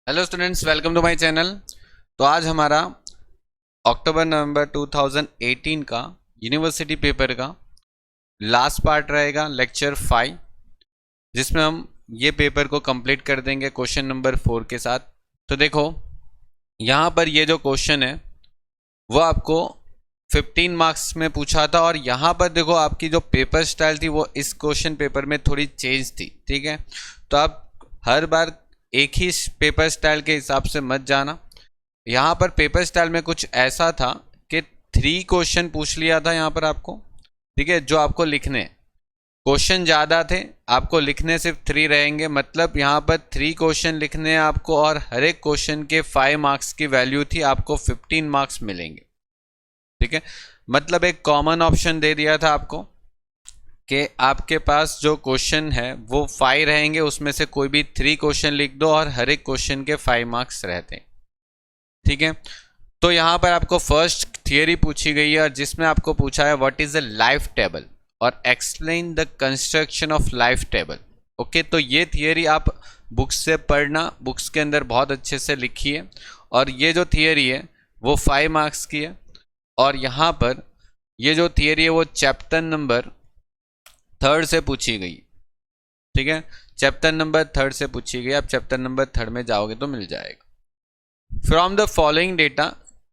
Hello students, welcome to my channel. तो आज हमारा अक्टूबर नवंबर 2018 का यूनिवर्सिटी पेपर का लास्ट पार्ट रहेगा, लेक्चर 5, जिसमें हम ये पेपर को कंप्लीट कर देंगे क्वेश्चन नंबर 4 के साथ। तो देखो, यहाँ पर ये जो क्वेश्चन है वो आपको 15 मार्क्स में पूछा था, और यहाँ पर देखो आपकी जो पेपर स्टाइल थी वो इस क्वेश्चन पेपर में थोड़ी चेंज थी। ठीक है, तो आप हर बार एक ही पेपर स्टाइल के हिसाब से मत जाना। यहाँ पर पेपर स्टाइल में कुछ ऐसा था कि 3 क्वेश्चन पूछ लिया था यहाँ पर आपको। ठीक है, जो आपको लिखने, क्वेश्चन ज़्यादा थे, आपको लिखने सिर्फ 3 रहेंगे। मतलब यहाँ पर 3 क्वेश्चन लिखने हैं आपको, और हर एक क्वेश्चन के 5 मार्क्स की वैल्यू थी, आपको 15 मार्क्स मिलेंगे। ठीक है, मतलब एक कॉमन ऑप्शन दे दिया था आपको कि आपके पास जो क्वेश्चन है वो 5 रहेंगे, उसमें से कोई भी 3 क्वेश्चन लिख दो और हर एक क्वेश्चन के 5 मार्क्स रहते हैं। ठीक है, तो यहाँ पर आपको फर्स्ट थियरी पूछी गई है, जिसमें आपको पूछा है what is a life table और explain the construction of life table. Okay, तो ये थियरी आप बुक्स से पढ़ना, बुक्स के अंदर बहुत अच्छे से लिखी है, और ये जो थियरी है वो 5 मार्क्स की है। और यहाँ पर ये जो थियरी है वो चैप्टर नंबर 3 से पूछी गई। ठीक है, चैप्टर नंबर 3 से पूछी गई। आप चैप्टर नंबर 3 में जाओगे तो मिल जाएगा। From the following data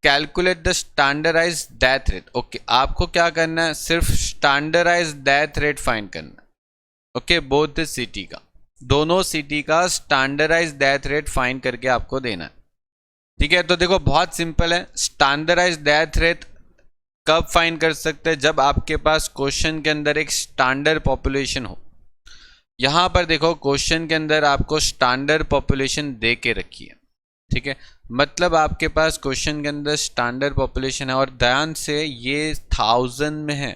calculate the standardize death rate. Okay, आपको क्या करना है, सिर्फ स्टैंडर्डाइज डेथ रेट फाइंड करना है। ओके, बोथ द सिटी का, दोनों सिटी का स्टैंडर्डाइज डेथ रेट फाइंड करके आपको देना है। ठीक है, तो देखो बहुत सिंपल है। स्टैंडर्डाइज डेथ रेट कब फाइंड कर सकते हैं, जब आपके पास क्वेश्चन के अंदर एक स्टैंडर्ड पॉपुलेशन हो। यहां पर देखो क्वेश्चन के अंदर आपको स्टैंडर्ड पॉपुलेशन दे के रखी है। ठीक है, मतलब आपके पास क्वेश्चन के अंदर स्टैंडर्ड पॉपुलेशन है, और ध्यान से ये 1000 में है।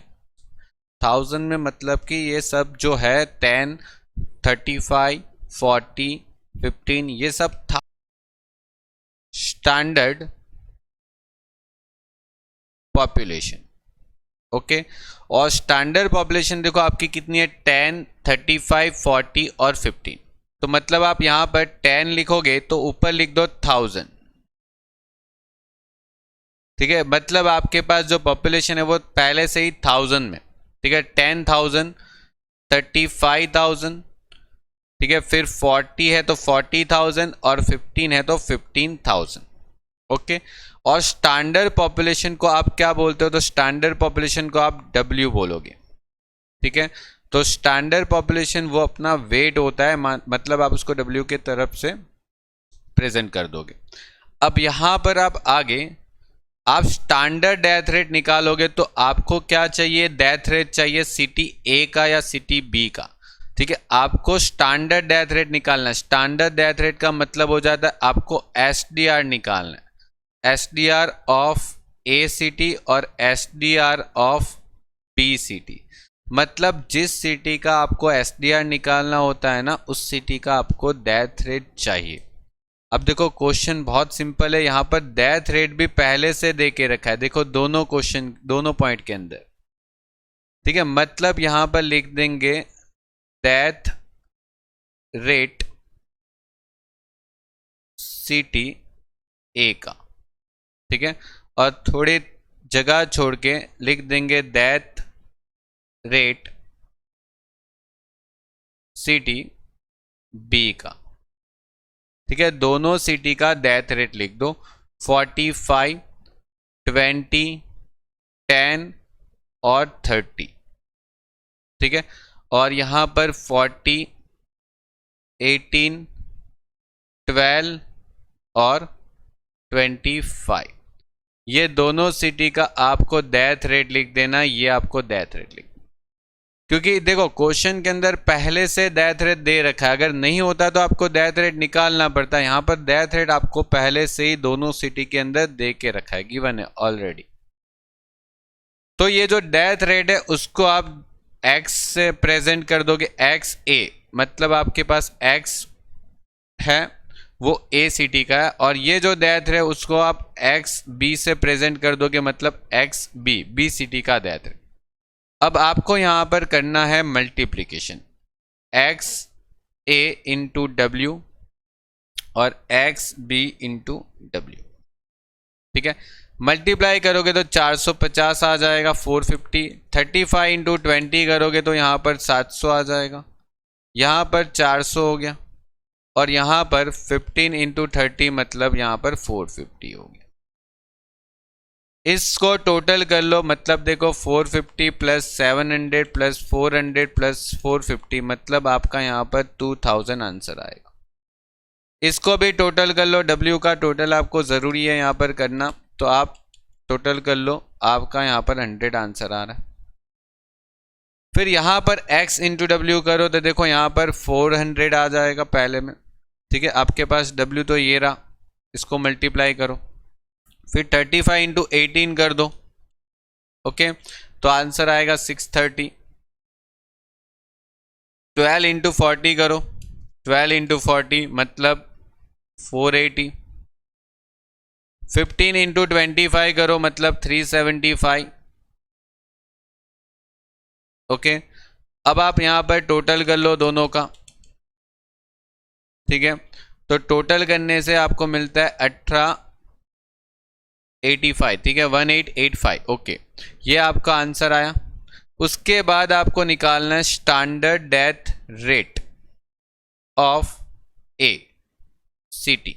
1000 में मतलब कि ये सब जो है 10, 35, 40, 15 ये सब था स्टैंडर्ड पॉपुलेशन। ओके, और स्टैंडर्ड पॉपुलेशन देखो आपकी कितनी है, 10, 35, 40 और 15। तो मतलब आप यहां पर 10 लिखोगे तो ऊपर लिख दो 1000। ठीक है, मतलब आपके पास जो पॉपुलेशन है वो पहले से ही 1000 में। ठीक है, 10,000, 35,000, ठीक है, फिर 40 है तो 40,000, और 15 है तो 15,000। ओके, और स्टैंडर्ड पॉपुलेशन को आप क्या बोलते हो, तो स्टैंडर्ड पॉपुलेशन को आप W बोलोगे। ठीक है, तो स्टैंडर्ड पॉपुलेशन वो अपना वेट होता है, मतलब आप उसको W के तरफ से प्रेजेंट कर दोगे। अब यहां पर आप आगे आप स्टैंडर्ड डेथ रेट निकालोगे, तो आपको क्या चाहिए, डेथ रेट चाहिए सिटी ए का या सिटी बी का। ठीक है, आपको स्टैंडर्ड डेथ रेट निकालना है। स्टैंडर्ड डेथ रेट का मतलब हो जाता है आपको SDR निकालना है, SDR ऑफ ए सिटी और SDR ऑफ बी सिटी। मतलब जिस सिटी का आपको SDR निकालना होता है ना, उस सिटी का आपको डेथ रेट चाहिए। अब देखो क्वेश्चन बहुत सिंपल है, यहां पर डेथ रेट भी पहले से दे के रखा है, देखो दोनों क्वेश्चन दोनों पॉइंट के अंदर। ठीक है, मतलब यहां पर लिख देंगे डेथ रेट सिटी ए का। ठीक है, और थोड़ी जगह छोड़ के लिख देंगे डेथ रेट सिटी बी का। ठीक है, दोनों सिटी का डेथ रेट लिख दो, 45, 20, 10 और 30। ठीक है, और यहां पर 40, 18, 12 और 25, ये दोनों सिटी का आपको डेथ रेट लिख देना। ये आपको डेथ रेट लिख, क्योंकि देखो क्वेश्चन के अंदर पहले से डेथ रेट दे रखा है, अगर नहीं होता तो आपको डेथ रेट निकालना पड़ता है। यहां पर डेथ रेट आपको पहले से ही दोनों सिटी के अंदर दे के रखा है, गिवन है ऑलरेडी। तो ये जो डेथ रेट है उसको आप x से प्रेजेंट कर दोगे, एक्स ए, मतलब आपके पास x है वो ए सिटी का है, और ये जो डेथ है उसको आप एक्स बी से प्रेजेंट कर दोगे, मतलब एक्स बी, बी सिटी का डेथ है। अब आपको यहां पर करना है मल्टीप्लीकेशन, एक्स ए इंटू डब्ल्यू और एक्स बी इंटू डब्ल्यू। ठीक है, मल्टीप्लाई करोगे तो 450 आ जाएगा 450, 35 इंटू 20 करोगे तो यहाँ पर 700 आ जाएगा, यहाँ पर 400 हो गया, और यहाँ पर 15 इंटू 30 मतलब यहाँ पर 450 हो गया। इसको टोटल कर लो, मतलब देखो 450 प्लस 700 प्लस 400 प्लस 450 मतलब आपका यहाँ पर 2000 आंसर आएगा। इसको भी टोटल कर लो, W का टोटल आपको ज़रूरी है यहाँ पर करना, तो आप टोटल कर लो, आपका यहाँ पर 100 आंसर आ रहा है। फिर यहाँ पर x इंटू डब्ल्यू करो तो देखो यहाँ पर 400 आ जाएगा पहले में। ठीक है, आपके पास W तो ये रहा, इसको मल्टीप्लाई करो, फिर 35 इंटू 18 कर दो। ओके, तो आंसर आएगा 630। 12 इंटू 40 करो, 12 इंटू 40 मतलब 480। 15 इंटू 25 करो मतलब 375। ओके, अब आप यहां पर टोटल कर लो दोनों का। ठीक है, तो टोटल करने से आपको मिलता है 1885। ठीक है, 1885। ओके, ये आपका आंसर आया। उसके बाद आपको निकालना है standard death rate of A city,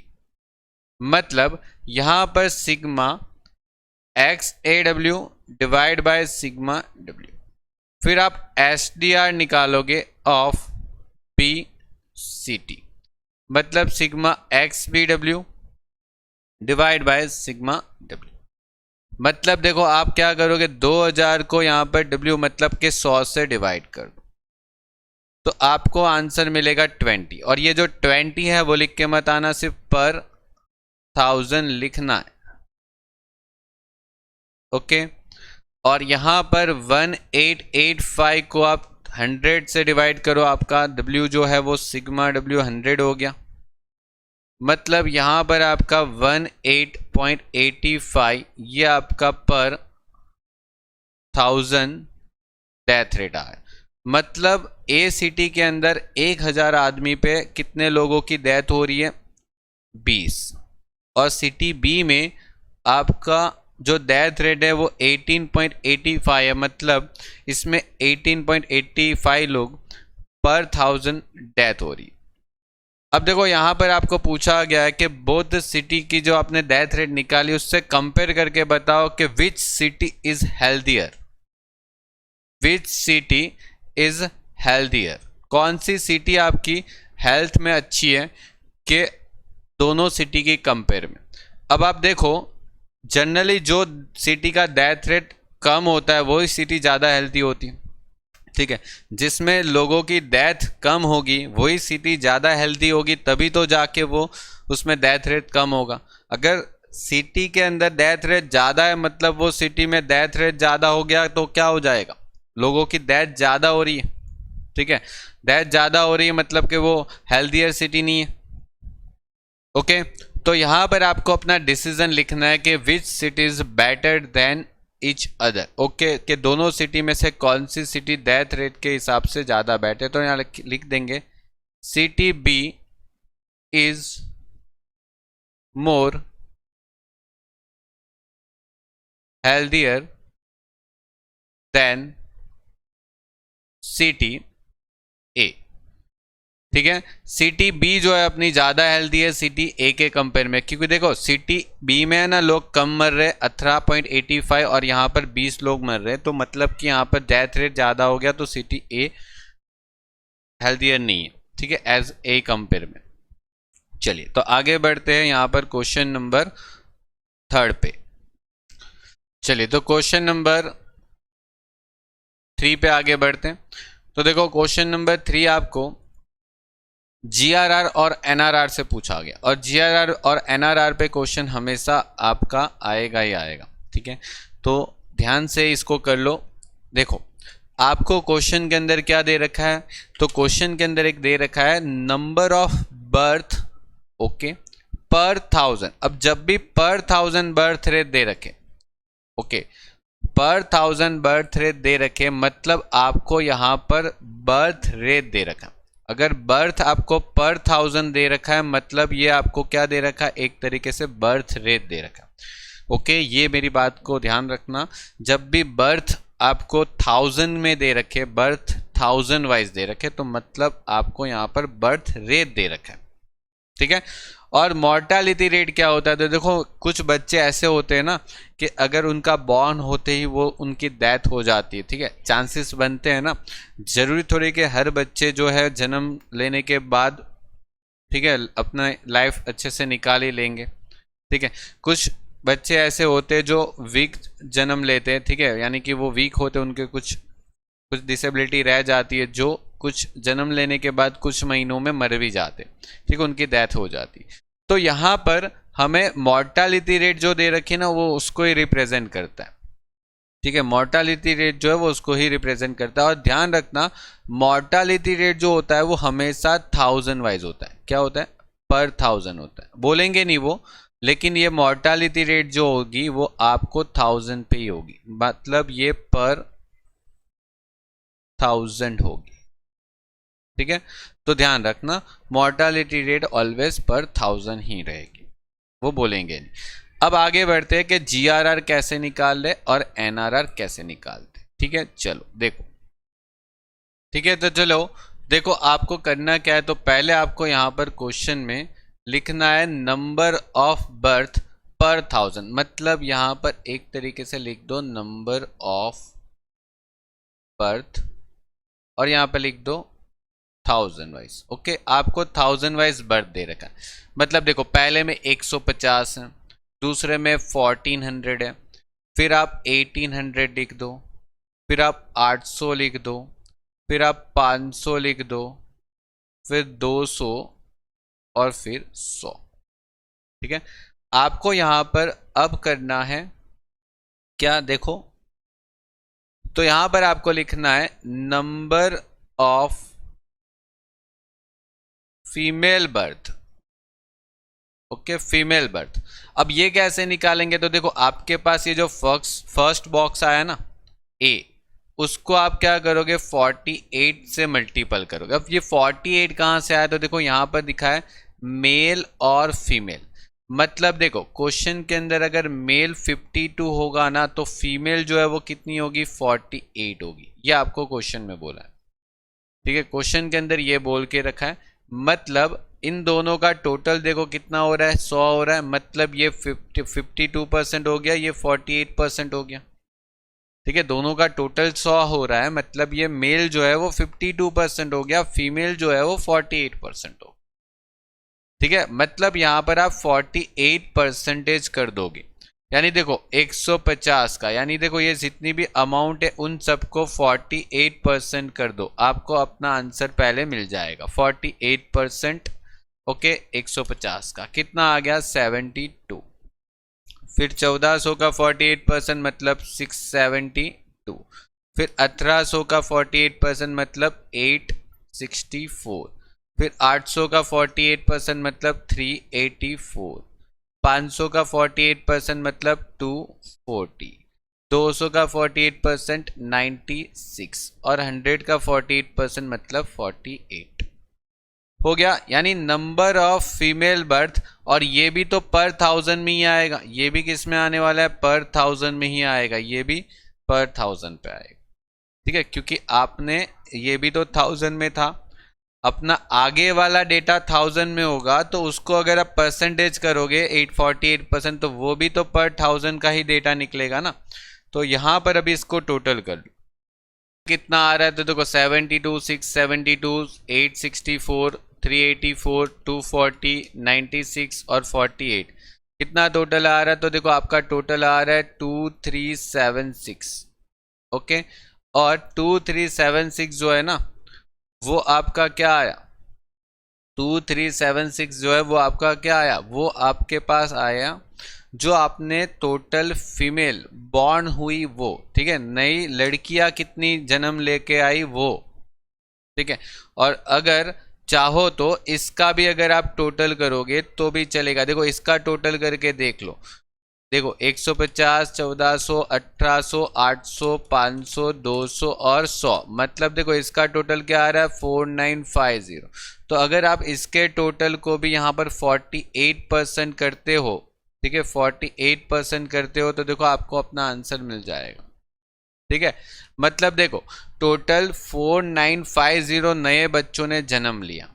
मतलब यहां पर sigma X A W divide by sigma W. फिर आप SDR निकालोगे ऑफ बी सिटी, मतलब sigma X B W divide by sigma W. मतलब देखो आप क्या करोगे, 2000 को यहाँ पर W मतलब के 100 से डिवाइड कर दो, तो आपको आंसर मिलेगा 20। और ये जो 20 है वो लिख के मत आना, सिर्फ पर 1000 लिखना है। ओके, और यहाँ पर 1885 को आप 100 से डिवाइड करो, आपका W जो है वो सिग्मा W 100 हो गया, मतलब यहाँ पर आपका 18.85 ये आपका पर 1000 डेथ रेट आया। मतलब ए सिटी के अंदर 1000 आदमी पे कितने लोगों की डेथ हो रही है, 20। और सिटी बी में आपका जो डेथ रेट है वो 18.85 है, मतलब इसमें 18.85 लोग पर 1000 डेथ हो रही है। अब देखो यहाँ पर आपको पूछा गया है कि बोथ सिटी की जो आपने डेथ रेट निकाली उससे कंपेयर करके बताओ कि which city is healthier, which city is healthier, कौन सी सिटी आपकी हेल्थ में अच्छी है कि दोनों सिटी की कंपेयर में। अब आप देखो जनरली जो सिटी का डेथ रेट कम होता है वही सिटी ज़्यादा हेल्दी होती है। ठीक है, जिसमें लोगों की डेथ कम होगी वही सिटी ज़्यादा हेल्दी होगी, तभी तो जाके वो उसमें डेथ रेट कम होगा। अगर सिटी के अंदर डेथ रेट ज़्यादा है मतलब वो सिटी में डेथ रेट ज़्यादा हो गया तो क्या हो जाएगा, लोगों की डेथ ज़्यादा हो रही है। ठीक है, डेथ ज़्यादा हो रही है मतलब कि वो हेल्दियर सिटी नहीं है। ओके, तो यहाँ पर आपको अपना डिसीजन लिखना है कि which city is better than each other. Okay, कि दोनों सिटी में से कौन सी सिटी डेथ रेट के हिसाब से ज़्यादा बेटर। तो यहाँ लिख देंगे city B is more healthier than city A. ठीक है, सिटी बी जो है अपनी ज़्यादा हेल्दी है सिटी ए के कंपेयर में, क्योंकि देखो सिटी बी में है ना लोग कम मर रहे 18.85 और यहाँ पर 20 लोग मर रहे, तो मतलब कि यहाँ पर डेथ रेट ज़्यादा हो गया, तो सिटी ए हेल्दियर नहीं है। ठीक है, एज ए कंपेयर में। चलिए तो आगे बढ़ते हैं यहाँ पर क्वेश्चन नंबर 3 पे। चलिए तो क्वेश्चन नंबर 3 पे आगे बढ़ते हैं। तो देखो क्वेश्चन नंबर 3 आपको GRR और NRR से पूछा गया, और GRR और NRR पे क्वेश्चन हमेशा आपका आएगा ही आएगा। ठीक है, तो ध्यान से इसको कर लो। देखो आपको क्वेश्चन के अंदर क्या दे रखा है, तो क्वेश्चन के अंदर एक दे रखा है नंबर ऑफ बर्थ, ओके, पर 1000। अब जब भी पर 1000 बर्थ रेट दे रखे, ओके, पर 1000 बर्थ रेट दे रखे मतलब आपको यहाँ पर बर्थ रेट दे रखा। अगर बर्थ आपको पर 1000 दे रखा है मतलब ये आपको क्या दे रखा है, एक तरीके से बर्थ रेट दे रखा है। ओके, ये मेरी बात को ध्यान रखना, जब भी बर्थ आपको 1000 में दे रखे, बर्थ 1000 वाइज दे रखे, तो मतलब आपको यहाँ पर बर्थ रेट दे रखा है, ठीक है। और मॉर्टालिटी रेट क्या होता है, तो देखो कुछ बच्चे ऐसे होते हैं ना कि अगर उनका बॉर्न होते ही वो उनकी डेथ हो जाती है, ठीक है, चांसेस बनते हैं ना, जरूरी थोड़ी कि हर बच्चे जो है जन्म लेने के बाद, ठीक है, अपना लाइफ अच्छे से निकाल ही लेंगे, ठीक है। कुछ बच्चे ऐसे होते हैं जो वीक जन्म लेते हैं, ठीक है, यानी कि वो वीक होते हैं, उनके कुछ कुछ डिसेबिलिटी रह जाती है, जो कुछ जन्म लेने के बाद कुछ महीनों में मर भी जाते, ठीक है, उनकी डेथ हो जाती। तो यहाँ पर हमें मॉर्टालिटी रेट जो दे रखी है ना, वो उसको ही रिप्रेजेंट करता है, ठीक है, मॉर्टालिटी रेट जो है वो उसको ही रिप्रेजेंट करता है। और ध्यान रखना, मॉर्टालिटी रेट जो होता है वो हमेशा 1000 वाइज होता है। क्या होता है, पर 1000 होता है, बोलेंगे नहीं वो, लेकिन ये मॉर्टालिटी रेट जो होगी वो आपको 1000 पे ही होगी, मतलब ये पर 1000 होगी, ठीक है। तो ध्यान रखना, मॉर्टालिटी रेट ऑलवेज पर 1000 ही रहेगी, वो बोलेंगे नहीं। अब आगे बढ़ते हैं कि जीआरआर कैसे निकाल और एनआरआर कैसे निकालते, ठीक है। चलो देखो, ठीक है, तो चलो देखो आपको करना क्या है, तो पहले आपको यहां पर क्वेश्चन में लिखना है नंबर ऑफ बर्थ पर 1000, मतलब यहां पर एक तरीके से लिख दो नंबर ऑफ बर्थ और यहां पर लिख दो 1000 वाइज। ओके, आपको 1000 वाइज बर्थ दे रखा है, मतलब देखो पहले में 150 है, दूसरे में 1400 है, फिर आप 1800 लिख दो, फिर आप 800 लिख दो, फिर आप 500 लिख दो, फिर 200 और फिर 100, ठीक है। आपको यहां पर अब करना है क्या, देखो, तो यहां पर आपको लिखना है number of female birth. Okay, female birth. अब ये कैसे निकालेंगे, तो देखो आपके पास ये जो फर्स्ट बॉक्स आया ना ए, उसको आप क्या करोगे 48 से मल्टीपल करोगे। अब ये 48 कहां से आया, तो देखो यहां पर दिखा है मेल और फीमेल, मतलब देखो क्वेश्चन के अंदर अगर मेल 52 होगा ना तो फीमेल जो है वो कितनी होगी 48 होगी, ये आपको क्वेश्चन में बोला है, ठीक है, क्वेश्चन के अंदर ये बोल के रखा है। मतलब इन दोनों का टोटल देखो कितना हो रहा है 100 हो रहा है, मतलब ये 52% हो गया, ये 48% हो गया, ठीक है, दोनों का टोटल 100 हो रहा है, मतलब ये मेल जो है वो 52% हो गया, फीमेल जो है वो 48% हो, ठीक है। मतलब यहां पर आप 48% कर दोगे, यानी देखो 150 का, यानी देखो ये जितनी भी अमाउंट है उन सबको 48% कर दो, आपको अपना आंसर पहले मिल जाएगा 48%। ओके, 150 का कितना आ गया 72, फिर 1400 का 48% मतलब 672, फिर 1800 का 48% मतलब 864, फिर 800 का 48% मतलब 384, 500 का 48% मतलब 240, 200 का 48% 96 और 100 का 48% मतलब 48 हो गया। यानी नंबर ऑफ फीमेल बर्थ, और ये भी तो पर 1000 में ही आएगा, ये भी किस में आने वाला है पर 1000 में ही आएगा, ये भी पर 1000 पे आएगा, ठीक है, क्योंकि आपने ये भी तो 1000 में था, अपना आगे वाला डेटा 1000 में होगा, तो उसको अगर आप परसेंटेज करोगे 848%, तो वो भी तो पर 1000 का ही डेटा निकलेगा ना। तो यहां पर अभी इसको टोटल कर लो कितना आ रहा है, तो देखो 72, 672, 864, 384, 240, 96 और 48 कितना टोटल आ रहा है, तो देखो आपका टोटल आ रहा है 2376। ओके, और 2376 जो है ना वो आपका क्या आया, 2376 जो है वो आपका क्या आया, वो आपके पास आया जो आपने टोटल फीमेल बॉर्न हुई वो, ठीक है, नई लड़कियां कितनी जन्म लेके आई वो, ठीक है। और अगर चाहो तो इसका भी अगर आप टोटल करोगे तो भी चलेगा, देखो इसका टोटल करके देख लो, देखो 150, 1400, 1800, 800, 500, 200 और 100, मतलब देखो इसका टोटल क्या आ रहा है 4950। तो अगर आप इसके टोटल को भी यहाँ पर 48% करते हो, ठीक है, 48% करते हो तो देखो आपको अपना आंसर मिल जाएगा। ठीक है, मतलब देखो टोटल 4950 नए बच्चों ने जन्म लिया।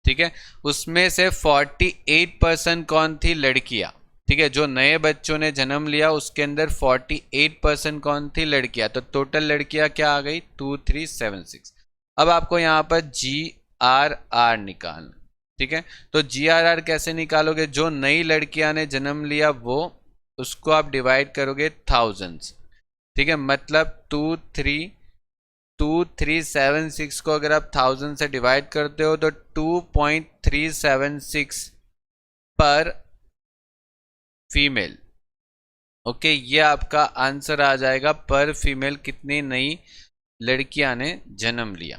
ठीक है, उसमें से 48% कौन थी, लड़कियां। ठीक है, जो नए बच्चों ने जन्म लिया उसके अंदर 48% कौन थी, लड़कियां। तो टोटल लड़कियां क्या आ गई, 2376। अब आपको यहाँ पर GRR निकालना। ठीक है, तो GRR कैसे निकालोगे, जो नई लड़कियां ने जन्म लिया वो, उसको आप डिवाइड करोगे 1000 से। ठीक है, मतलब 2376 को अगर आप 1000 से डिवाइड करते हो तो 2.376 पर फीमेल। ओके, ये आपका आंसर आ जाएगा, पर फीमेल कितनी नई लड़कियां ने जन्म लिया।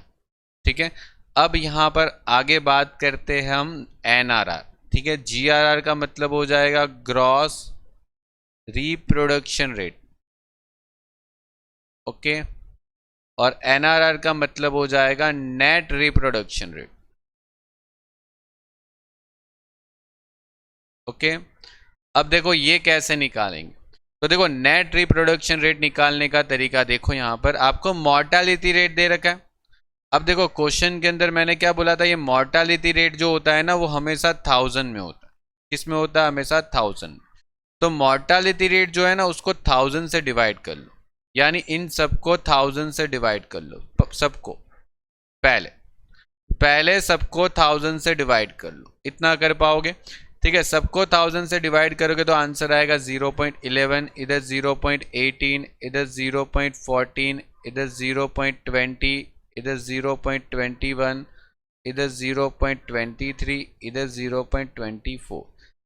ठीक है, अब यहां पर आगे बात करते हैं हम NRR। ठीक है, GRR का मतलब हो जाएगा ग्रॉस रिप्रोडक्शन रेट। ओके, और NRR का मतलब हो जाएगा नेट रिप्रोडक्शन रेट। ओके, अब देखो ये कैसे निकालेंगे। तो देखो नेट रिप्रोडक्शन रेट निकालने का तरीका देखो, यहां पर आपको मॉर्टालिटी रेट दे रखा है। अब देखो क्वेश्चन के अंदर मैंने क्या बोला था, ये मॉर्टालिटी रेट जो होता है ना वो हमेशा 1000 में होता है। किस में होता है, हमेशा 1000। तो मॉर्टालिटी रेट जो है ना उसको 1000 से डिवाइड कर लो, यानी इन सबको 1000 से डिवाइड कर लो, सबको पहले पहले सबको 1000 से डिवाइड कर लो, इतना कर पाओगे। ठीक है, सबको 1000 से डिवाइड करोगे तो आंसर आएगा 0.11, इधर 0.18, इधर 0.14, इधर 0.20, इधर 0.21, इधर 0.23, इधर 0.24।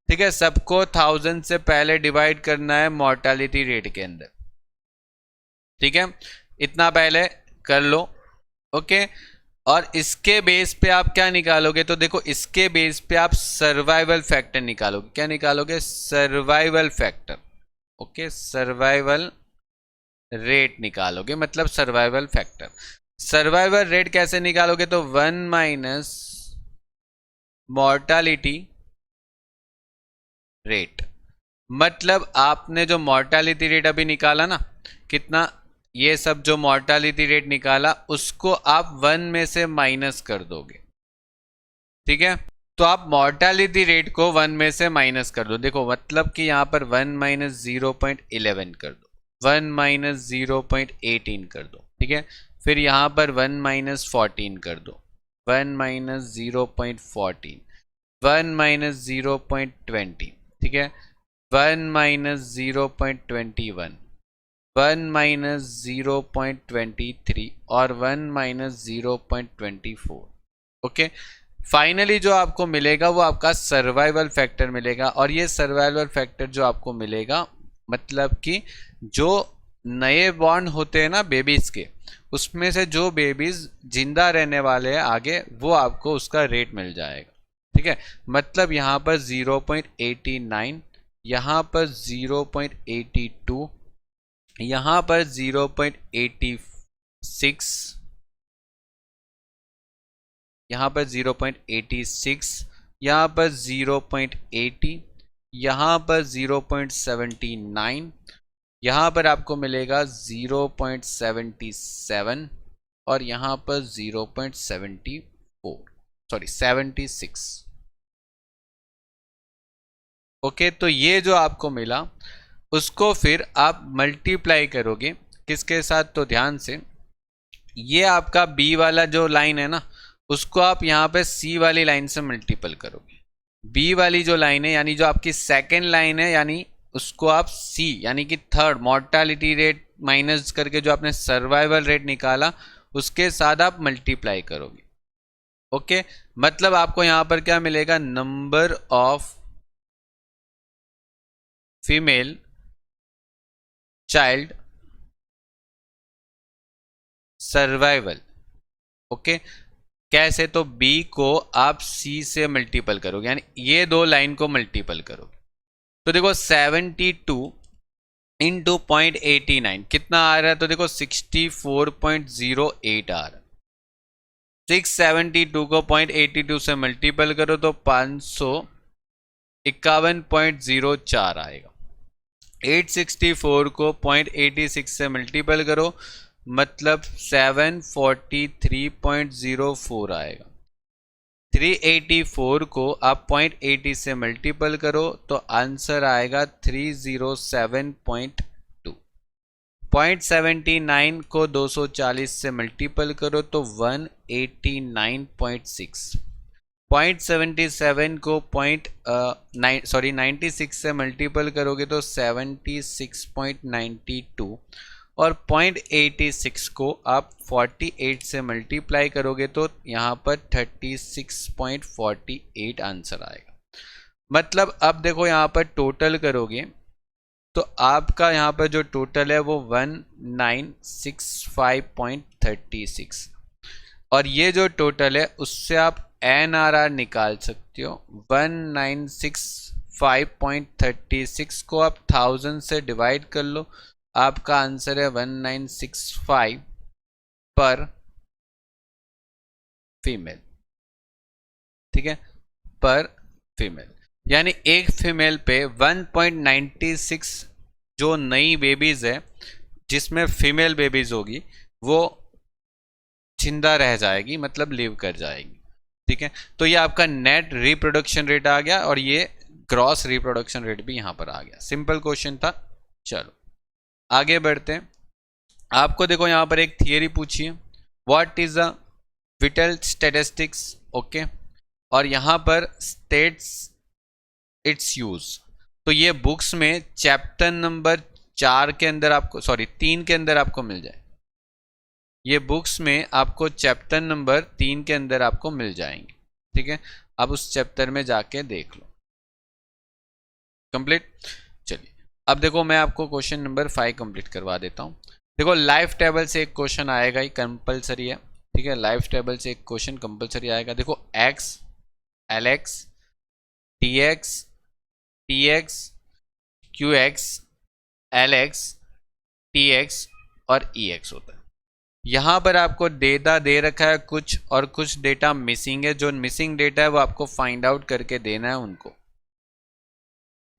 ठीक है, सबको 1000 से पहले डिवाइड करना है मॉर्टालिटी रेट के अंदर। ठीक है, इतना पहले कर लो। ओके, और इसके बेस पे आप क्या निकालोगे, तो देखो इसके बेस पे आप सर्वाइवल फैक्टर निकालोगे। क्या निकालोगे, survival factor. Okay, survival rate निकालोगे, मतलब सर्वाइवल फैक्टर। सर्वाइवल रेट कैसे निकालोगे, तो 1 माइनस मॉर्टालिटी रेट। मतलब आपने जो मॉर्टालिटी रेट अभी निकाला ना, कितना, ये सब जो मॉर्टालिटी रेट निकाला उसको आप 1 में से माइनस कर दोगे। ठीक है, तो आप मॉर्टालिटी रेट को 1 में से माइनस कर दो। देखो मतलब कि यहां पर 1 माइनस 0.11 कर दो, 1 माइनस 0.18 कर दो। ठीक है, फिर यहां पर 1 माइनस 14 कर दो, 1 माइनस 0.14, 1 माइनस 0.20। ठीक है, 1 माइनस 0.21, 1 माइनस 0.23 और 1 माइनस 0.24। ओके, फाइनली जो आपको मिलेगा वो आपका सर्वाइवल फैक्टर मिलेगा। और ये सर्वाइवल फैक्टर जो आपको मिलेगा, मतलब कि जो नए बॉर्न होते हैं ना बेबीज के, उसमें से जो बेबीज जिंदा रहने वाले हैं आगे, वो आपको उसका रेट मिल जाएगा। ठीक है, मतलब यहाँ पर 0.89, यहाँ पर 0.82, यहाँ पर 0.86, यहाँ पर 0.86, यहाँ पर 0.80, यहाँ पर 0.79, यहाँ पर आपको मिलेगा 0.77 और यहाँ पर 0.74, सॉरी 76। ओके, तो ये जो आपको मिला उसको फिर आप मल्टीप्लाई करोगे किसके साथ, तो ध्यान से, ये आपका बी वाला जो लाइन है ना उसको आप यहाँ पे सी वाली लाइन से मल्टीपल करोगे। बी वाली जो लाइन है यानी जो आपकी सेकेंड लाइन है, यानी उसको आप सी यानी कि थर्ड मॉर्टालिटी रेट माइनस करके जो आपने सर्वाइवल रेट निकाला उसके साथ आप मल्टीप्लाई करोगे। ओके, मतलब आपको यहां पर क्या मिलेगा, number of female child survival. Okay, कैसे, तो बी को आप सी से मल्टीपल करोगे, यानी ये दो लाइन को मल्टीपल करोगे। तो देखो 72 इंटू 0.89 कितना आ रहा है, तो देखो 64.08 आ रहा है। 672 को 0.82 से मल्टीपल करो तो 551.04 आएगा। 864 को 0.86 से मल्टीपल करो मतलब 743.04 आएगा। 384 को आप 0.80 से मल्टीपल करो तो आंसर आएगा 307.2। 0.79 को 240 से मल्टीपल करो तो 189.6। 0.77 को 96 से मल्टीपल करोगे तो 76.92 और 0.86 को आप 48 से मल्टीप्लाई करोगे तो यहाँ पर 36.48 आंसर आएगा। मतलब अब देखो यहाँ पर टोटल करोगे तो आपका यहाँ पर जो टोटल है वो 1965.36 और ये जो टोटल है उससे आप NRR निकाल सकते हो। 1965.36 को आप 1000 से डिवाइड कर लो, आपका आंसर है 1965 पर फीमेल। ठीक है, पर फीमेल यानी एक फीमेल पे 1.96 जो नई बेबीज है जिसमें फीमेल बेबीज होगी वो जिंदा रह जाएगी, मतलब लिव कर जाएगी। ठीक है, तो ये आपका नेट रिप्रोडक्शन रेट आ गया और ये ग्रॉस रिप्रोडक्शन रेट भी यहां पर आ गया। सिंपल क्वेश्चन था। चलो आगे बढ़ते हैं। आपको देखो यहां पर एक थियरी पूछी है, what is a whittle statistics. Okay, और यहां पर स्टेट्स इट्स यूज। तो ये बुक्स में चैप्टर नंबर 4 के अंदर आपको 3 के अंदर आपको मिल जाए। ये बुक्स में आपको चैप्टर नंबर 3 के अंदर आपको मिल जाएंगे। ठीक है, अब उस चैप्टर में जाके देख लो। कंप्लीट। चलिए अब देखो मैं आपको क्वेश्चन नंबर 5 कंप्लीट करवा देता हूँ। देखो लाइफ टेबल से एक क्वेश्चन आएगा, ही कंपलसरी है। ठीक है, लाइफ टेबल से एक क्वेश्चन कंपलसरी आएगा। देखो x, L x, T x, T x, Q x, L x, T x और ई एक्स होता है। यहां पर आपको डेटा दे रखा है कुछ और कुछ डेटा मिसिंग है। जो मिसिंग डेटा है वो आपको फाइंड आउट करके देना है उनको।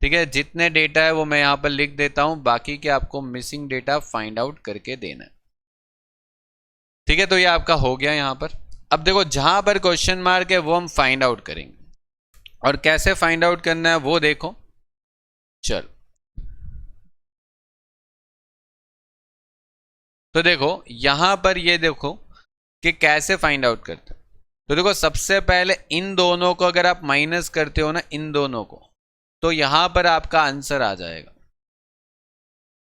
ठीक है, जितने डेटा है वो मैं यहां पर लिख देता हूं, बाकी के आपको मिसिंग डेटा फाइंड आउट करके देना है। ठीक है, तो ये आपका हो गया यहां पर। अब देखो जहां पर क्वेश्चन मार्क है वो हम फाइंड आउट करेंगे और कैसे फाइंड आउट करना है वो देखो। चलो तो देखो यहां पर ये देखो कि कैसे फाइंड आउट करते हैं। तो देखो सबसे पहले इन दोनों को अगर आप माइनस करते हो ना, इन दोनों को, तो यहां पर आपका आंसर आ जाएगा।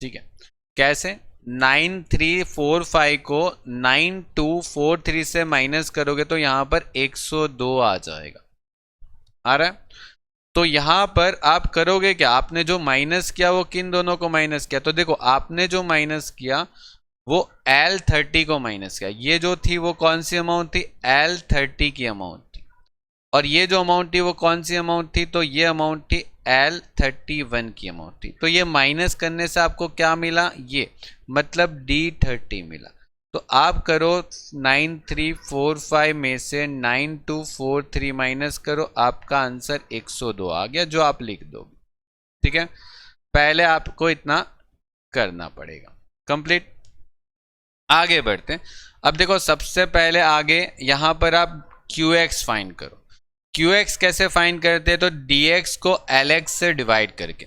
ठीक है, कैसे? 9345 को 9243 से माइनस करोगे तो यहां पर 102 आ जाएगा। आ रहा है? तो यहां पर आप करोगे क्या, आपने जो माइनस किया वो किन दोनों को माइनस किया? तो देखो आपने जो माइनस किया वो L30 को माइनस किया। ये जो थी वो कौन सी अमाउंट थी? L30 की अमाउंट थी। और ये जो अमाउंट थी वो कौन सी अमाउंट थी? तो ये अमाउंट थी L31 की अमाउंट थी। तो ये माइनस करने से आपको क्या मिला? ये मतलब D30 मिला। तो आप करो 9345 में से 9243 माइनस करो, आपका आंसर 102 आ गया, जो आप लिख दोगे। ठीक है, पहले आपको इतना करना पड़ेगा। कंप्लीट। आगे बढ़ते हैं। अब देखो सबसे पहले आगे यहां पर आप QX फाइंड करो। QX कैसे फाइंड करते हैं? तो DX को LX से डिवाइड करके।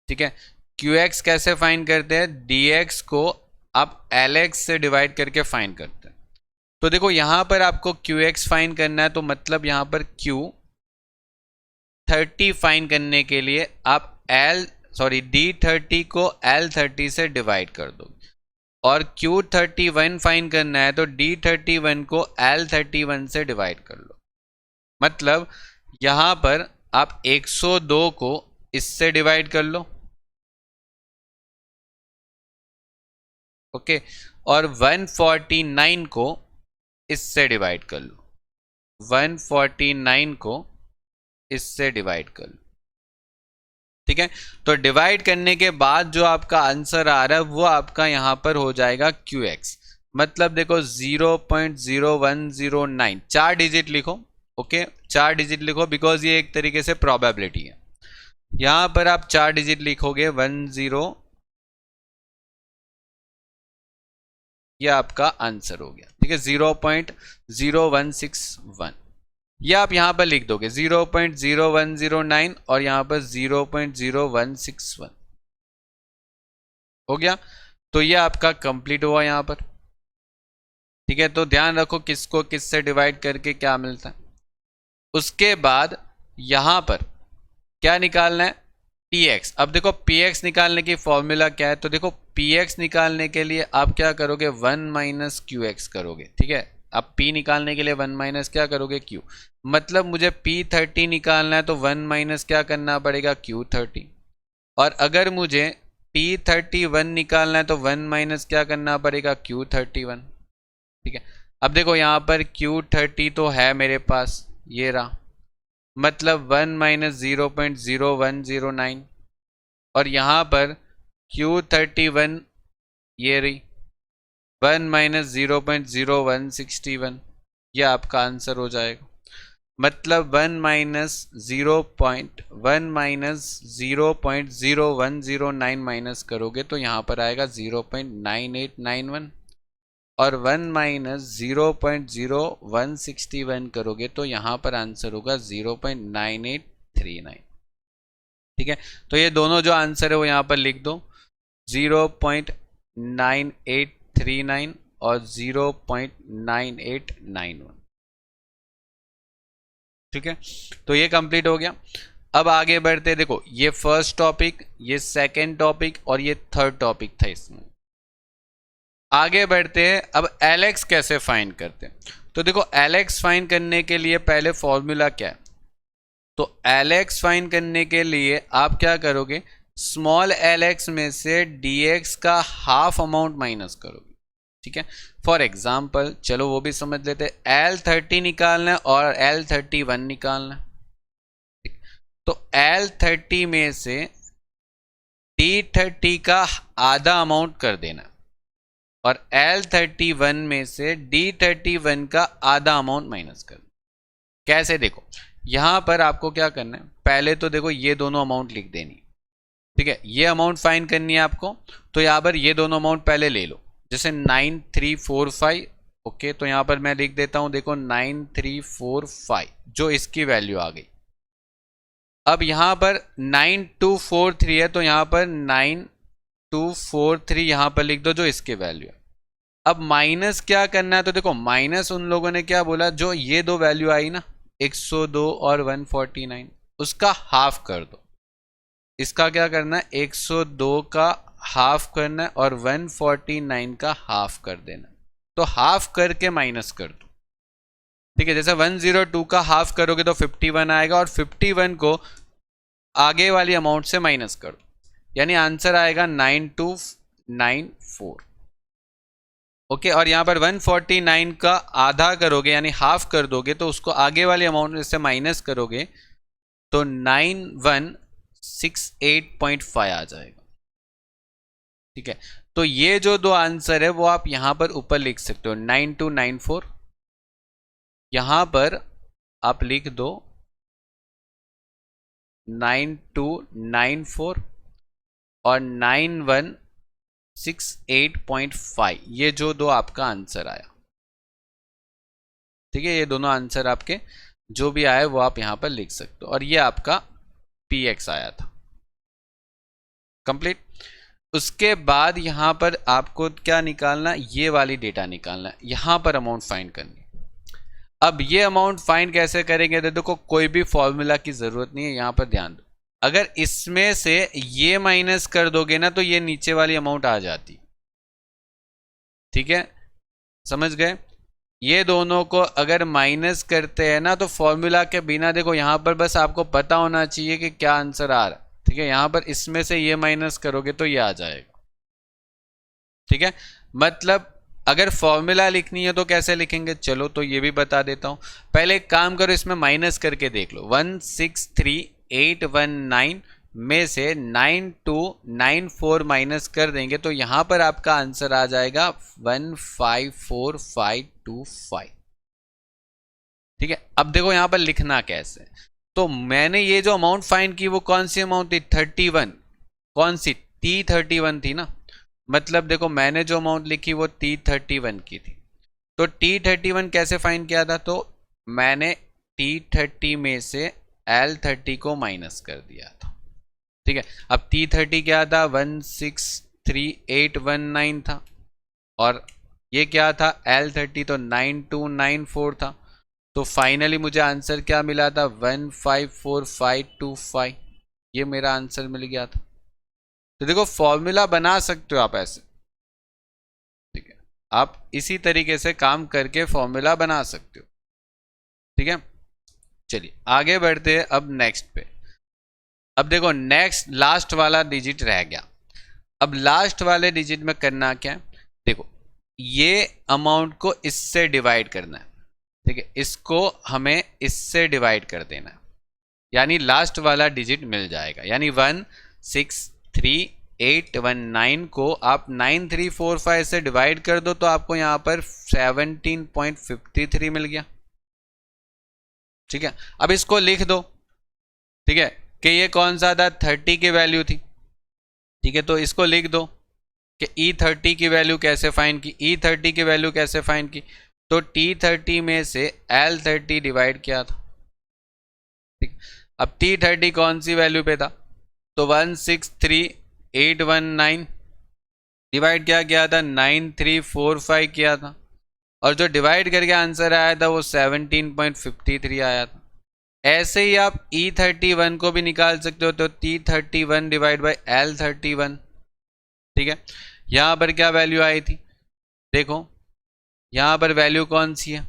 ठीक है, QX कैसे फाइंड करते हैं? DX को आप LX से डिवाइड करके फाइंड करते हैं। तो देखो यहां पर आपको QX फाइंड करना है, तो मतलब यहां पर Q30 फाइंड करने के लिए आप D30 को L30 से डिवाइड कर दो। और Q31 फाइंड करना है तो D31 को L31 से डिवाइड कर लो। मतलब यहां पर आप 102 को इससे डिवाइड कर लो। ओके, और 149 को इससे डिवाइड कर लो। 149 को इससे डिवाइड कर लो। ठीक है। तो डिवाइड करने के बाद जो आपका आंसर आ रहा है वो आपका यहाँ पर हो जाएगा QX। मतलब देखो 0.0109, 4 डिजिट लिखो। ओके, 4 डिजिट लिखो बिकॉज ये एक तरीके से प्रोबेबिलिटी है। यहां पर आप 4 डिजिट लिखोगे 10, ये आपका आंसर हो गया। ठीक है, 0.0161 ये आप यहां पर लिख दोगे, 0.0109 और यहां पर 0.0161 हो गया। तो ये आपका कंप्लीट हुआ यहां पर। ठीक है, तो ध्यान रखो किसको किससे डिवाइड करके क्या मिलता है। उसके बाद यहां पर क्या निकालना है, px। अब देखो px निकालने की फॉर्मूला क्या है, तो देखो px निकालने के लिए आप क्या करोगे, 1 माइनस qx करोगे। ठीक है, अब p निकालने के लिए 1 माइनस क्या करोगे, q। मतलब मुझे p30 निकालना है तो 1 माइनस क्या करना पड़ेगा, q30। और अगर मुझे p31 निकालना है तो 1 माइनस क्या करना पड़ेगा, q31। ठीक है, अब देखो यहाँ पर q30 तो है मेरे पास, ये रहा, मतलब 1 माइनस 0.0109 और यहाँ पर Q31 ये रही 1 माइनस 0.0161, ये आपका आंसर हो जाएगा। मतलब 1 माइनस 0.0109 माइनस करोगे तो यहाँ पर आएगा 0.9891 और 1 माइनस 0.0161 करोगे तो यहाँ पर आंसर होगा 0.9839। ठीक है, तो ये दोनों जो आंसर है वो यहाँ पर लिख दो, 0.9839 और 0.9891। ठीक है, तो ये कंप्लीट हो गया। अब आगे बढ़ते, देखो ये फर्स्ट टॉपिक, ये सेकेंड टॉपिक और ये थर्ड टॉपिक था इसमें। आगे बढ़ते हैं, अब LX कैसे फाइंड करते हैं। तो देखो LX फाइंड करने के लिए पहले फॉर्मूला क्या है, तो LX फाइंड करने के लिए आप क्या करोगे, स्मॉल LX में से DX का हाफ अमाउंट माइनस करोगे। ठीक है, फॉर एग्जाम्पल चलो वो भी समझ लेते हैं, L30 निकालना है और L31 निकालना है। तो L30 में से D30 का आधा अमाउंट कर देना और L31 में से D31 का आधा अमाउंट माइनस कर। कैसे, देखो यहां पर आपको क्या करना है, पहले तो देखो ये दोनों अमाउंट लिख देनी। ठीक है, ये अमाउंट फाइंड करनी है आपको, तो यहां पर ये दोनों अमाउंट पहले ले लो, जैसे 9345। ओके, तो यहां पर मैं लिख देता हूं, देखो 9345 जो इसकी वैल्यू आ गई। अब यहां पर 9243 है तो यहां पर 9243 यहां पर लिख दो जो इसके वैल्यू है। अब माइनस क्या करना है, तो देखो माइनस उन लोगों ने क्या बोला, जो ये दो वैल्यू आई ना 102 और 149 उसका हाफ कर दो। इसका क्या करना है, 102 का हाफ करना है और 149 का हाफ कर देना। तो हाफ करके माइनस कर दो। ठीक है, जैसे 102 का हाफ करोगे तो 51 आएगा और 51 को आगे वाली अमाउंट से माइनस कर दो, यानी आंसर आएगा 9294। ओके, और यहां पर 149 का आधा करोगे यानी हाफ कर दोगे तो उसको आगे वाले अमाउंट से माइनस करोगे तो 9168.5 आ जाएगा। ठीक है, तो ये जो दो आंसर है वो आप यहां पर ऊपर लिख सकते हो, 9294 यहां पर आप लिख दो 9294 और 9168.5, ये जो दो आपका आंसर आया। ठीक है, ये दोनों आंसर आपके जो भी आए वो आप यहां पर लिख सकते हो और ये आपका PX आया था। कंप्लीट। उसके बाद यहां पर आपको क्या निकालना, ये वाली डेटा निकालना, यहां पर अमाउंट फाइंड करनी। अब ये अमाउंट फाइंड कैसे करेंगे, तो देखो कोई भी फॉर्मूला की जरूरत नहीं है, यहां पर ध्यान दो। अगर इसमें से ये माइनस कर दोगे ना तो ये नीचे वाली अमाउंट आ जाती। ठीक है, समझ गए। ये दोनों को अगर माइनस करते हैं ना तो फॉर्मूला के बिना देखो यहां पर बस आपको पता होना चाहिए कि क्या आंसर आ रहा है। ठीक है, यहां पर इसमें से ये माइनस करोगे तो ये आ जाएगा। ठीक है, मतलब अगर फॉर्मूला लिखनी है तो कैसे लिखेंगे, चलो तो ये भी बता देता हूं। पहले एक काम करो, इसमें माइनस करके देख लो, 163819 में से 9294 माइनस कर देंगे तो यहां पर आपका आंसर आ जाएगा 154525। ठीक है, अब देखो यहां पर लिखना कैसे। तो मैंने ये जो अमाउंट फाइंड की वो कौन सी अमाउंट थी, 31, कौन सी, T31 थी ना। मतलब देखो मैंने जो अमाउंट लिखी वो T31 की थी। तो T31 कैसे फाइंड किया था, तो मैंने T30 में से L30 को माइनस कर दिया था। ठीक है, अब T30 क्या था, 163819 था, और ये क्या था L30 तो 9294 था। तो फाइनली मुझे आंसर क्या मिला था, 154525। ये मेरा आंसर मिल गया था। तो देखो फॉर्मूला बना सकते हो आप ऐसे। ठीक है, आप इसी तरीके से काम करके फॉर्मूला बना सकते हो। ठीक है, चलिए आगे बढ़ते हैं अब नेक्स्ट पे। अब देखो नेक्स्ट लास्ट वाला डिजिट रह गया। अब लास्ट वाले डिजिट में करना क्या है, देखो ये अमाउंट को इससे डिवाइड करना है। ठीक है, इसको हमें इससे डिवाइड कर देना है, यानी लास्ट वाला डिजिट मिल जाएगा। यानी 163819 को आप 9345 से डिवाइड कर दो तो आपको यहां पर 17.53 मिल गया। ठीक है, अब इसको लिख दो। ठीक है, कि ये कौन सा था, 30 की वैल्यू थी। ठीक है, तो इसको लिख दो कि E30 की वैल्यू कैसे फाइंड की, E30 की वैल्यू कैसे फाइंड की, तो T30 में से L30 डिवाइड किया था। ठीक, अब T30 कौन सी वैल्यू पे था, तो 163819 डिवाइड क्या किया था, 9345 किया था, और जो डिवाइड करके आंसर आया था वो 17.53 आया था। ऐसे ही आप E31 को भी निकाल सकते हो, तो T31 डिवाइड बाई L31। ठीक है, यहां पर क्या वैल्यू आई थी, देखो यहां पर वैल्यू कौन सी है,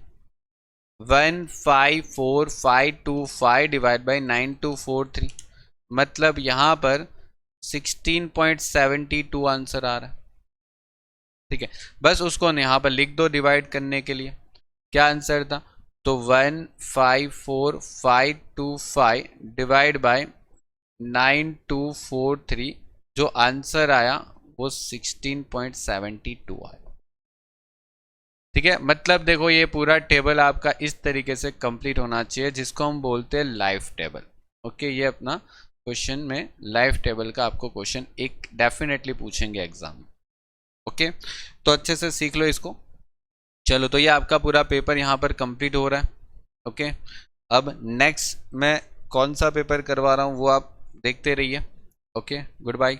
154525 डिवाइड बाई 9243, मतलब यहां पर 16.72 आंसर आ रहा है। ठीक है, बस उसको यहां पर लिख दो डिवाइड करने के लिए। क्या आंसर था, तो 154525 डिवाइड बाय 9243, जो आंसर आया वो 16.72 आया। ठीक है, मतलब देखो ये पूरा टेबल आपका इस तरीके से कंप्लीट होना चाहिए, जिसको हम बोलते हैं लाइफ टेबल। ओके, ये अपना क्वेश्चन में लाइफ टेबल का आपको क्वेश्चन एक डेफिनेटली पूछेंगे एग्जाम में। ओके, तो अच्छे से सीख लो इसको। चलो, तो ये आपका पूरा पेपर यहाँ पर कंप्लीट हो रहा है। ओके, अब नेक्स्ट मैं कौन सा पेपर करवा रहा हूँ वो आप देखते रहिए। Okay, good bye.